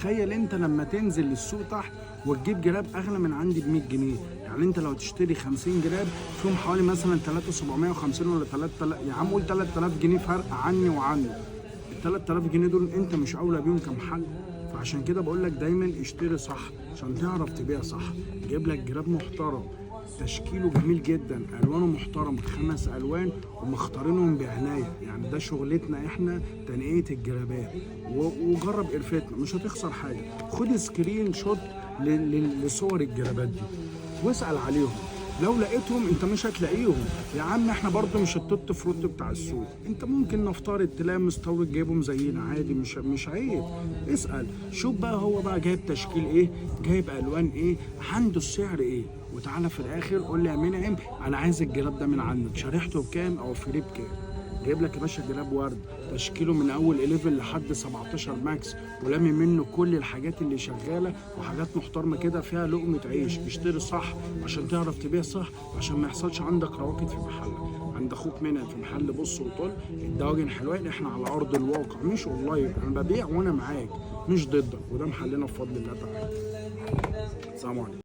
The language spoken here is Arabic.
تخيل انت لما تنزل للسوق تحت وتجيب جراب اغلى من عندي ب 100 جنيه. يعني انت لو تشتري 50 جراب فيهم حوالي مثلا 3750 ولا 3000، يا عم قول 3000 جنيه فرق عني وعنه. ال 3000 جنيه دول انت مش اولى بيهم كمحل. فعشان كده بقول لك دايما اشتري صح عشان تعرف تبيع صح. جايب لك جراب محترم، تشكيله جميل جدا، الوانه محترمه، 5 الوان ومختارينهم بعنايه. يعني ده شغلتنا احنا، تنقيه الجرابات. وجرب قرفتنا مش هتخسر حاجه. خد سكرين شوت لصور الجرابات دي واسال عليهم. لو لقيتهم انت مش هتلاقيهم يا عم، احنا برضو مش التوت فروت بتاع السوق. انت ممكن نفترض تلاقي مستورد جايبهم زينا عادي، مش عيب. اسال شوف بقى هو بقى جايب تشكيل ايه، جايب الوان ايه، عنده السعر ايه، وتعالى في الاخر قول لي يا منعم انا عايز الجراب ده من عندك، شريحته بكام او فري بكام. جايب لك يا باشا جراب ورد، تشكيله من اول 11 لحد 17 ماكس، ولامي منه كل الحاجات اللي شغاله وحاجات محترمه كده فيها لقمه عيش. اشتري صح عشان تعرف تبيع صح، عشان ما يحصلش عندك رواكد في محلك. عند اخوك منعم في محل بص وطل الدواجن حلوان. احنا على ارض الواقع مش اونلاين، انا ببيع وانا معاك مش ضدك، وده محلنا بفضل الله تعالى. سلام عليكم.